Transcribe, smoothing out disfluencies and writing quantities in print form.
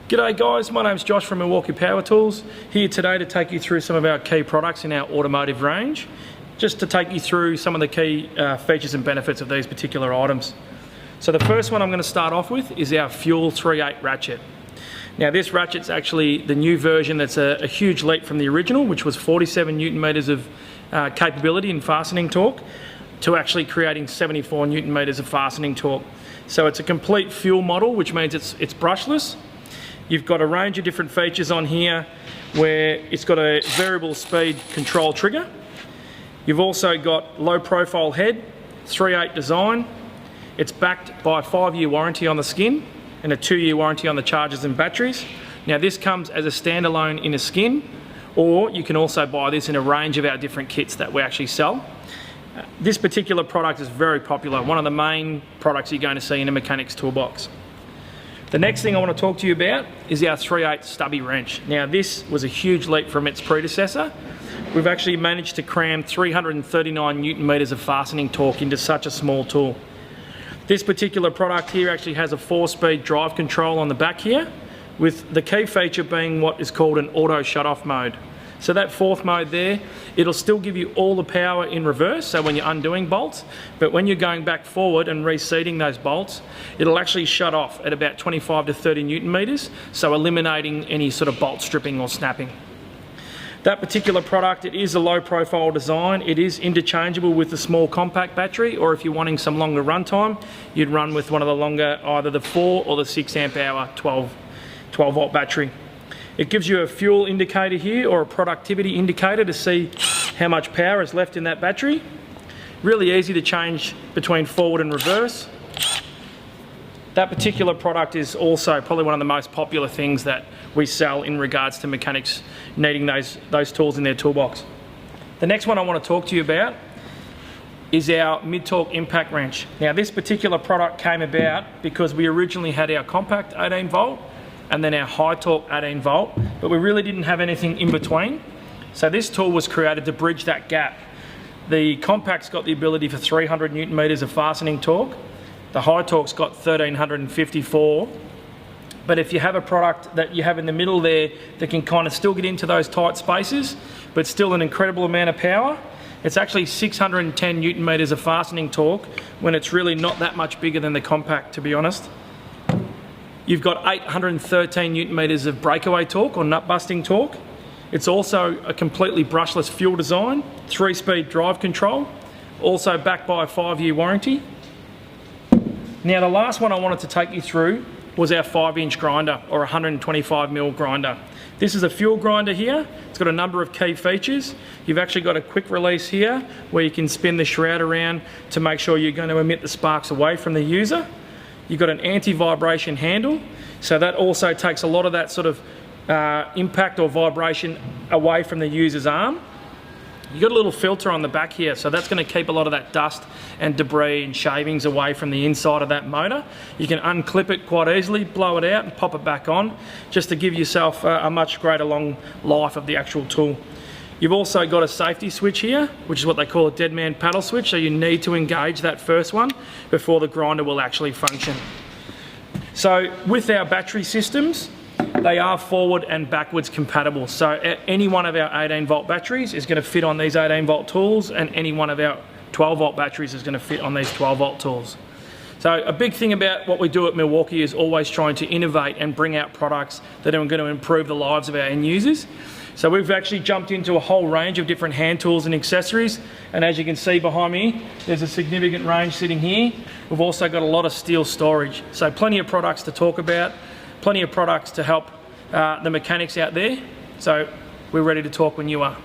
G'day guys, my name's Josh from Milwaukee Tools, here today to take you through some of our key products in our automotive range, just to take you through some of the key features and benefits of these particular items. So the first one I'm going to start off with is our Fuel 3/8 ratchet. Now this ratchet's actually the new version that's a huge leap from the original, which was 47 Newton meters of capability in fastening torque, to actually creating 74 Newton meters of fastening torque. So it's a complete fuel model, which means it's brushless. You've got a range of different features on here where it's got a variable speed control trigger. You've also got low profile head, 3/8 design. It's backed by a 5-year warranty on the skin and a 2-year warranty on the chargers and batteries. Now this comes as a standalone in a skin, or you can also buy this in a range of our different kits that we actually sell. This particular product is very popular, one of the main products you're going to see in a mechanic's toolbox. The next thing I want to talk to you about is our 3/8 stubby wrench. Now this was a huge leap from its predecessor. We've actually managed to cram 339 Newton meters of fastening torque into such a small tool. This particular product here actually has a 4-speed drive control on the back here, with the key feature being what is called an auto shut-off mode. So that 4th mode there, it'll still give you all the power in reverse, so when you're undoing bolts, but when you're going back forward and reseating those bolts, it'll actually shut off at about 25 to 30 Newton meters, so eliminating any sort of bolt stripping or snapping. That particular product, it is a low profile design. It is interchangeable with the small compact battery, or if you're wanting some longer run time, you'd run with one of the longer, either the 4 or the 6 amp hour 12 volt battery. It gives you a fuel indicator here, or a productivity indicator, to see how much power is left in that battery. Really easy to change between forward and reverse. That particular product is also probably one of the most popular things that we sell in regards to mechanics needing those tools in their toolbox. The next one I want to talk to you about is our mid-torque impact wrench. Now this particular product came about because we originally had our compact 18 volt and then our high torque 18 volt, but we really didn't have anything in between. So this tool was created to bridge that gap. The compact's got the ability for 300 Newton meters of fastening torque. The high torque's got 1354. But if you have a product that you have in the middle there that can kind of still get into those tight spaces, but still an incredible amount of power, it's actually 610 Newton meters of fastening torque when it's really not that much bigger than the compact, to be honest. You've got 813 Newton meters of breakaway torque, or nut busting torque. It's also a completely brushless fuel design, 3-speed drive control, also backed by a 5-year warranty. Now the last one I wanted to take you through was our 5-inch grinder, or 125mm grinder. This is a fuel grinder here. It's got a number of key features. You've actually got a quick release here where you can spin the shroud around to make sure you're going to emit the sparks away from the user. You've got an anti-vibration handle, so that also takes a lot of that sort of impact or vibration away from the user's arm. You've got a little filter on the back here, so that's going to keep a lot of that dust and debris and shavings away from the inside of that motor. You can unclip it quite easily, blow it out and pop it back on, just to give yourself a much greater long life of the actual tool. You've also got a safety switch here, which is what they call a dead man paddle switch, so you need to engage that first one before the grinder will actually function. So with our battery systems, they are forward and backwards compatible. So any one of our 18 volt batteries is going to fit on these 18 volt tools, and any one of our 12 volt batteries is going to fit on these 12 volt tools. So a big thing about what we do at Milwaukee is always trying to innovate and bring out products that are going to improve the lives of our end users. So we've actually jumped into a whole range of different hand tools and accessories, and as you can see behind me, there's a significant range sitting here. We've also got a lot of steel storage, so plenty of products to talk about, plenty of products to help the mechanics out there. So we're ready to talk when you are.